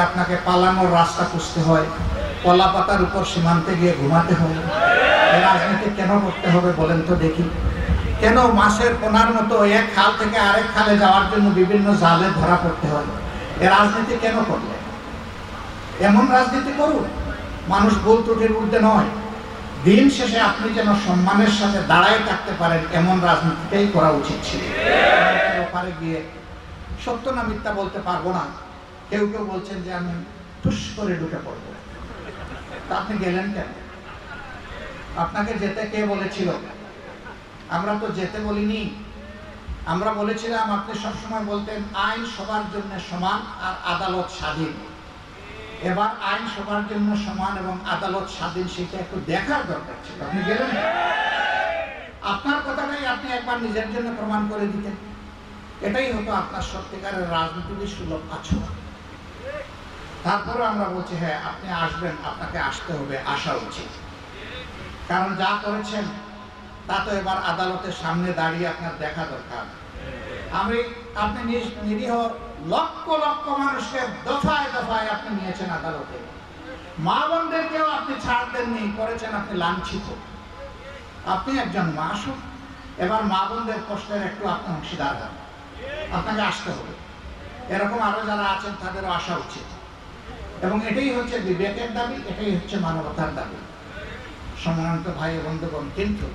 আপনাকে পালানোর রাস্তা খুঁজতে হয়, কলা পাতার উপর সীমান্তে গিয়ে ঘুমাতে হয়। এই রাজনীতি কেন করতে হবে বলেন তো দেখি? কেন মাছের পোনার মতো এক খাল থেকে আরেক খালে যাওয়ার জন্য বিভিন্ন জালে ধরা পড়তে হয়? এই রাজনীতি কেন করলে? এমন রাজনীতি করুন, মানুষ ভুল ত্রুটির ঊর্ধ্বে নয়, দিন শেষে আপনি যেন সম্মানের সাথে দাঁড়ায় থাকতে পারেন, এমন রাজনীতিটাই করা উচিত ছিল। ওপারে গিয়ে সত্য না মিথ্যা বলতে পারবো না, কেউ কেউ বলছেন যে আমি টুস করে ঢুকে পড়বো। তা আপনি গেলেন কেন? আপনাকে যেতে কে বলেছিল? আমরা তো যেতে বলিনি। আমরা বলেছিলাম, আপনি সবসময় বলতেন আইন সবার জন্য সমান আর আদালত স্বাধীন। এবার আইন সবার জন্য সমান এবং আদালত স্বাধীন, সেটা একটু দেখার দরকার ছিল। আপনি গেলেন না। আপনার কথাটাই আপনি একবার নিজের জন্য প্রমাণ করে দিতেন, এটাই হতো আপনার সত্যিকারের রাজনীতিবিদ সুলভ আচরণ। তারপরে আমরা বলছি হ্যাঁ আপনি আসবেন, আপনাকে আসতে হবে, আসা উচিত। কারণ যা করেছেন তা তো এবার আদালতের সামনে দাঁড়িয়ে আপনার দেখা দরকার। আপনি নিরীহ লক্ষ লক্ষ মানুষকে দফায় দফায় আপনি নিয়েছেন আদালতে, মা বোনদেরকেও আপনি ছাড় দেননি, করেছেন আপনি লাঞ্ছিত। আপনি একজন মাসুম, এবার মা বোনদের কষ্টের একটু আপনি অংশীদার হন, আপনাকে আসতে হবে। এরকম আরো যারা আছেন তাদেরও আসা উচিত। এবং এটাই হচ্ছে বিবেকের দাবি, এটাই হচ্ছে মানবতার দাবি। সম্মানিত ভাই বন্ধুগণ, কিন্তু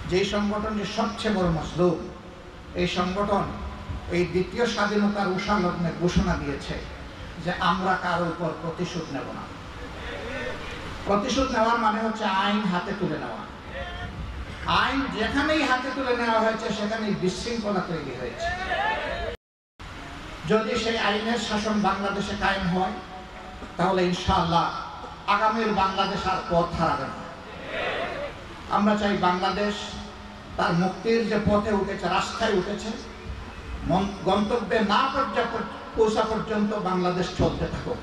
যেই সংগঠনটি সবচেয়ে বড় মজলুম, এই সংগঠন এই দ্বিতীয় স্বাধীনতার উষা লগ্নে ঘোষণা দিয়েছে যে আমরা কারো উপর প্রতিশোধ নেব না। প্রতিশোধ নেওয়ার মানে হচ্ছে আইন হাতে তুলে নেওয়া। আইন যেখানেই হাতে তুলে নেওয়া হয়েছে সেখানেই বিশৃঙ্খলা তৈরি হয়েছে। যদি সেই আইনের শাসন বাংলাদেশে কায়েম হয়, তাহলে ইনশাআল্লাহ আগামীর বাংলাদেশ আর পথ হারাবে না। আমরা চাই বাংলাদেশ তার মুক্তির যে পথে উঠেছে, রাস্তায় উঠেছে, গন্তব্যে না পৌঁছা পর্যন্ত বাংলাদেশ চলতে থাকুক।